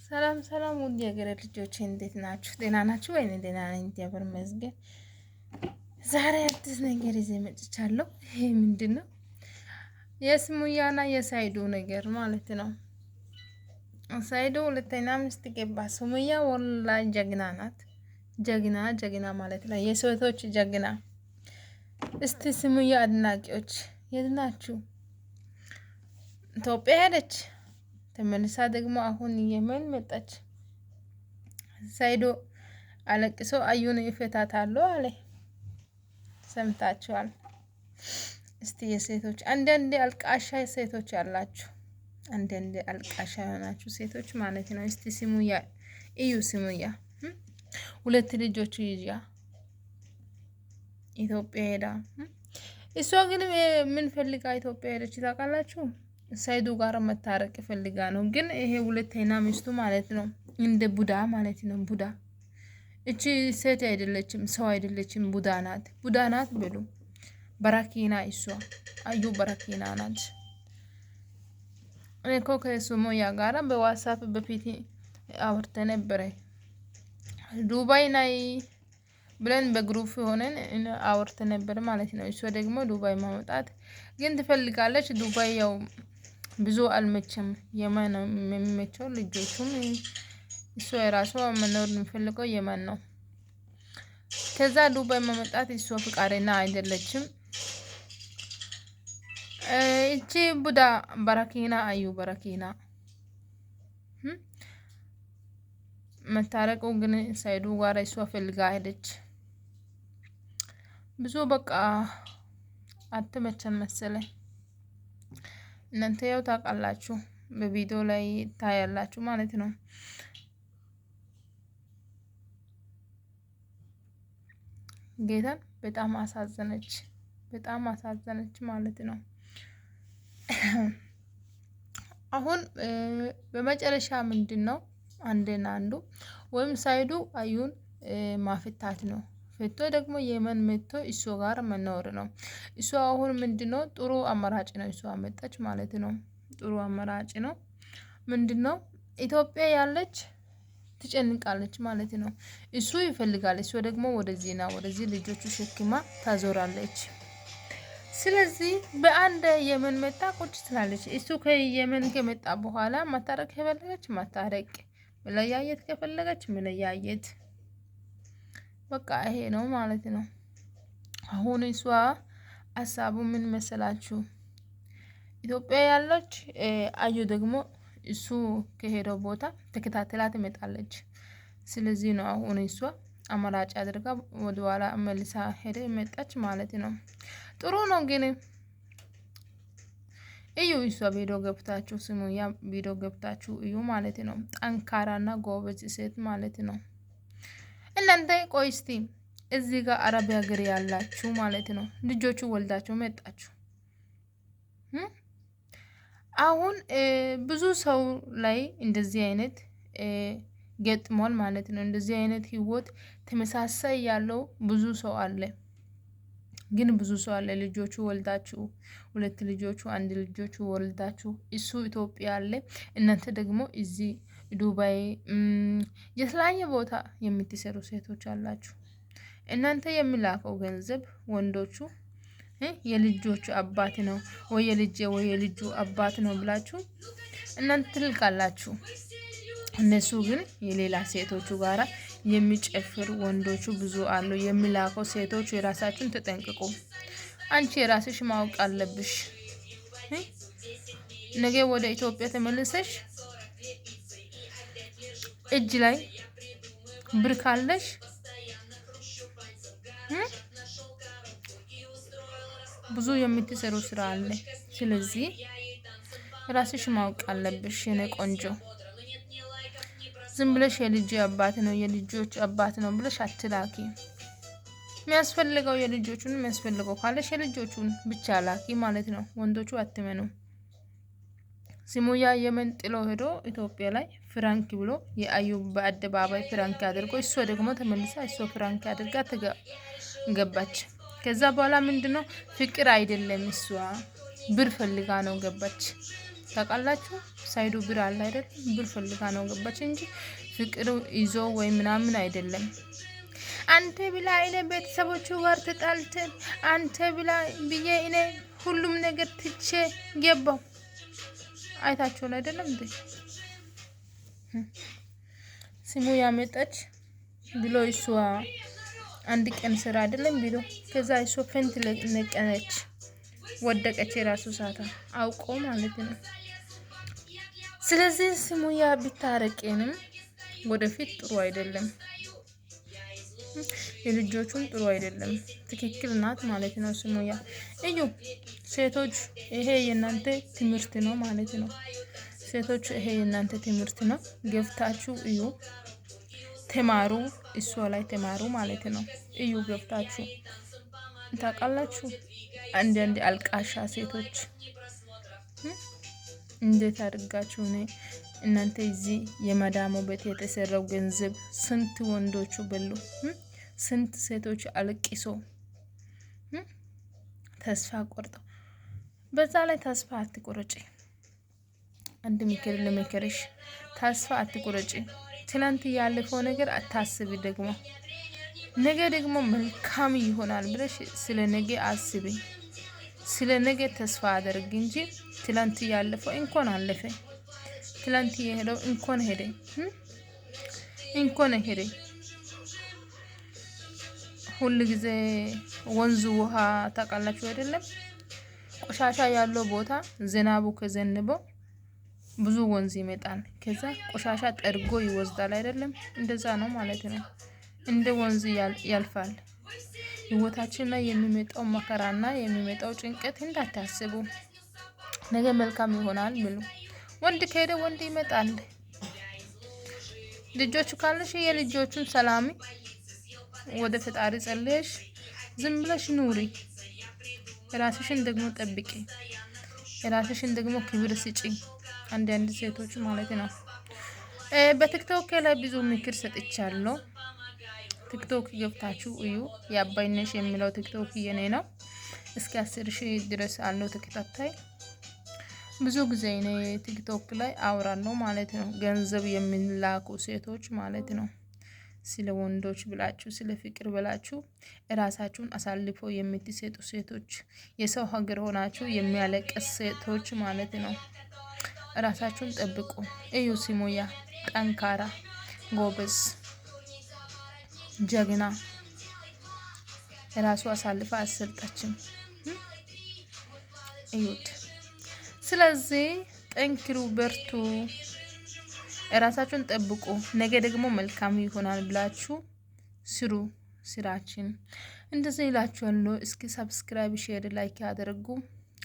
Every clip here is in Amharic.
ሰላም ሰላም ውድ የሀገሬ ልጆች እንዴት ናችሁ? ደህና ናችሁ ወይ? እኔ ደህና ነኝ፣ እግዚአብሔር ይመስገን። ዛሬ አዲስ ነገር ይዤ መጥቻለሁ። ይሄ ምንድን ነው? የስሙያና የሳይዱ ነገር ማለት ነው። ሳይዱ ሁለተኛ ሚስት ገባ። ስሙያ ወላሂ ጀግና ናት። ጀግና ጀግና ማለት ነው፣ የሴቶች ጀግና። እስቲ ስሙያ አድናቂዎች የት ናችሁ? ኢትዮጵያ ሄደች ተመልሳ ደግሞ አሁን የመን መጣች። ሳይዶ አለቅሶ አዩን ይፈታታሉ አለ። ሰምታችኋል? እስቲ የሴቶች አንዳንዴ አልቃሻ ሴቶች አላችሁ፣ አንዳንዴ አልቃሻ የሆናችሁ ሴቶች ማለት ነው። እስቲ ስሙያ እዩ። ስሙያ ሁለት ልጆቹ ይያ ኢትዮጵያ ሄዳ እሷ ግን ምን ፈልጋ ኢትዮጵያ ሄደች ታውቃላችሁ? ሳይዱ ጋር መታረቅ ፈልጋ ነው። ግን ይሄ ሁለተኛ ሚስቱ ማለት ነው እንደ ቡዳ ማለት ነው። ቡዳ እቺ ሴት አይደለችም፣ ሰው አይደለችም፣ ቡዳ ናት። ቡዳ ናት ብሉ። በረኪና እሷ አዩ በረኪና ናት። እኔ እኮ ከሱሙያ ጋራ በዋትስአፕ በፊት አውርተን ነበረ። ዱባይ ናይ ብለን በግሩፕ ሆነን አውርተን ነበር ማለት ነው። እሷ ደግሞ ዱባይ ማውጣት ግን ትፈልጋለች። ዱባይ ያው ብዙ አልመቸም። የማን ነው የሚመቸው? ልጆቹም እሷ የራሷ መኖር የሚፈልገው የማን ነው። ከዛ ዱባይ ማመጣት እሷ ፍቃደኛ አይደለችም። እቺ ቡዳ በረኪና አዩ በረኪና መታረቁ ግን ሳይዱ ጋር እሷ ፈልጋ ሄደች። ብዙ በቃ አትመቸን መሰለኝ። እናንተ ያው ታውቃላችሁ፣ በቪዲዮ ላይ ታያላችሁ ማለት ነው። ጌታን በጣም አሳዘነች፣ በጣም አሳዘነች ማለት ነው። አሁን በመጨረሻ ምንድን ነው አንድና አንዱ ወይም ሳይዱ አዩን ማፍታት ነው። ፍቶ ደግሞ የመን መጥቶ እሱ ጋር መኖር ነው። እሱ አሁን ምንድነው ጥሩ አማራጭ ነው እሱ አመጣች ማለት ነው። ጥሩ አማራጭ ነው። ምንድነው ኢትዮጵያ ያለች ትጨንቃለች ማለት ነው። እሱ ይፈልጋል፣ እሱ ደግሞ ወደዚህና ወደዚህ ልጆቹ ሸክማ ታዞራለች። ስለዚህ በአንድ የመን መጣ ቁጭ ትላለች። እሱ ከየመን ከመጣ በኋላ ማታረቅ ከፈለገች ማታረቅ፣ መለያየት ከፈለገች መለያየት፣ በቃ ይሄ ነው ማለት ነው። አሁን እሷ ሀሳቡ ምን መሰላችሁ? ኢትዮጵያ ያለች አዩ ደግሞ እሱ ከሄደው ቦታ ተከታተላ ትመጣለች። ስለዚህ ነው አሁን እሷ አማራጭ አድርጋ ወደ ኋላ መልሳ ሄደ መጣች ማለት ነው። ጥሩ ነው ግን እዩ። እሷ ቪዲዮ ገብታችሁ ስሙያ ቪዲዮ ገብታችሁ እዩ ማለት ነው። ጠንካራና ጎበዝ ሴት ማለት ነው። እናንተ ቆይ እስቲ እዚህ ጋር አረብ ሀገር ያላችሁ ማለት ነው ልጆቹ ወልዳችሁ መጣችሁ። አሁን ብዙ ሰው ላይ እንደዚህ አይነት ገጥሟል ማለት ነው። እንደዚህ አይነት ህይወት ተመሳሳይ ያለው ብዙ ሰው አለ። ግን ብዙ ሰው አለ ልጆቹ ወልዳችሁ ሁለት ልጆቹ አንድ ልጆቹ ወልዳችሁ እሱ ኢትዮጵያ አለ፣ እናንተ ደግሞ እዚህ ዱባይ የተለያየ ቦታ የምትሰሩ ሴቶች አላችሁ። እናንተ የሚላከው ገንዘብ ወንዶቹ የልጆቹ አባት ነው ወይ የልጁ አባት ነው ብላችሁ እናንተ ትልካላችሁ። እነሱ ግን የሌላ ሴቶቹ ጋራ የሚጨፍር ወንዶቹ ብዙ አሉ። የሚላከው ሴቶቹ የራሳችሁን ተጠንቅቁ። አንቺ የራስሽ ማወቅ አለብሽ። ነገ ወደ ኢትዮጵያ ተመልሰሽ እጅ ላይ ብር ካለሽ ብዙ የምትሰሩ ስራ አለ። ስለዚህ ራስሽ ማወቅ አለብሽ የኔ ቆንጆ። ዝም ብለሽ የልጅ አባት ነው የልጆች አባት ነው ብለሽ አትላኪ። የሚያስፈልገው የልጆቹን የሚያስፈልገው ካለሽ የልጆቹን ብቻ ላኪ ማለት ነው። ወንዶቹ አትመኑ። ስሙያ የመን ጥሎ ሄዶ ኢትዮጵያ ላይ ፍራንክ ብሎ የአዩ በአደባባይ ፍራንክ አድርጎ እሷ ደግሞ ተመልሳ እሷ ፍራንክ አድርጋ ገባች። ከዛ በኋላ ምንድነው ፍቅር አይደለም፣ እሷ ብር ፈልጋ ነው ገባች። ታውቃላችሁ። ሳይዱ ብር አለ አይደል? ብር ፈልጋ ነው ገባች እንጂ ፍቅር ይዞ ወይ ምናምን አይደለም። አንተ ብላ እኔ ቤተሰቦቹ ጋር ተጣልተን አንተ ብላ ብዬ እኔ ሁሉም ነገር ትቼ ገባው። አይታችሁ አይደለም እንዴ? ስሙ ያመጣች ብሎ እሷ አንድ ቀን ስራ አይደለም ብሎ ከዛ እሷ ፈንት ለቀነች ወደቀች። የራሱ ሳታ አውቆ ማለት ነው። ስለዚህ ስሙ ያ ቢታረቀንም ወደፊት ጥሩ አይደለም፣ የልጆቹን ጥሩ አይደለም። ትክክል ናት ማለት ነው። ስሙ ያ እዩ ሴቶች ይሄ የእናንተ ትምህርት ነው ማለት ነው። ሴቶች ይሄ የእናንተ ትምህርት ነው። ገብታችሁ እዩ፣ ተማሩ፣ እሷ ላይ ተማሩ ማለት ነው። እዩ ገብታችሁ ታውቃላችሁ። አንዳንድ አልቃሻ ሴቶች እንዴት አድርጋችሁ ነው እናንተ እዚህ የመዳሙ ቤት የተሰራው ገንዘብ ስንት ወንዶቹ በሉ፣ ስንት ሴቶች አልቅሶ ተስፋ ቆርጠው። በዛ ላይ ተስፋ አትቆረጪ። አንድ ምክር ለመከረሽ፣ ተስፋ አትቆረጪ። ትናንት ያለፈው ነገር አታስቢ። ደግሞ ነገ ደግሞ መልካም ይሆናል ብለሽ ስለ ነገ አስቢ። ስለ ነገ ተስፋ አድርግ እንጂ ትላንት ያለፈው እንኳን አለፈ፣ ትላንት የሄደው እንኳን ሄደ፣ እንኳን ሄደ። ሁሉ ጊዜ ወንዙ ውሃ ታውቃላችሁ አይደለም? ቆሻሻ ያለው ቦታ ዝናቡ ከዘነበው ብዙ ወንዝ ይመጣል። ከዛ ቆሻሻ ጠርጎ ይወስዳል አይደለም? እንደዛ ነው ማለት ነው። እንደ ወንዝ ያልፋል። ህይወታችን ላይ የሚመጣው መከራና የሚመጣው ጭንቀት እንዳታስቡ። ነገ መልካም ይሆናል ብሉ። ወንድ ከሄደ ወንድ ይመጣል። ልጆቹ ካለሽ የልጆቹን ሰላም ወደ ፈጣሪ ጸልየሽ ዝም ብለሽ ኑሪ። ራስሽን ደግሞ ጠብቂ። ራስሽን ደግሞ ክብር ስጪ። አንዳንድ ሴቶች ማለት ነው። በቲክቶክ ላይ ብዙ ምክር ሰጥቻለሁ። ቲክቶክ ገብታችሁ እዩ። የአባይነሽ የሚለው ቲክቶክ የኔ ነው። እስከ 10,000 ድረስ አለው ተከታታይ። ብዙ ጊዜ እኔ ቲክቶክ ላይ አውራለሁ ማለት ነው። ገንዘብ የሚላኩ ሴቶች ማለት ነው። ስለ ወንዶች ብላችሁ ስለ ፍቅር ብላችሁ ራሳችሁን አሳልፈው የምትሰጡ ሴቶች፣ የሰው ሀገር ሆናችሁ የሚያለቅስ ሴቶች ማለት ነው። ራሳችሁን ጠብቁ። እዩ ሲሙያ ጠንካራ፣ ጎበዝ፣ ጀግና፣ ራሱ አሳልፋ አሰልጣችም እዩት። ስለዚህ ጠንክሩ፣ በርቱ፣ ራሳችሁን ጠብቁ። ነገ ደግሞ መልካም ይሆናል ብላችሁ ስሩ ስራችን። እንደዚህ ይላችኋለሁ። እስኪ ሰብስክራይብ፣ ሼር፣ ላይክ ያደርጉ፣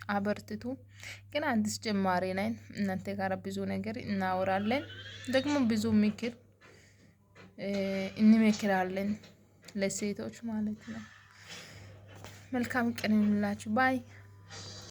አበርትቱ። ግን አዲስ ጀማሪ ነን። እናንተ ጋር ብዙ ነገር እናወራለን፣ ደግሞ ብዙ ምክር እንመክራለን ለሴቶች ማለት ነው። መልካም ቀን ይሁንላችሁ። ባይ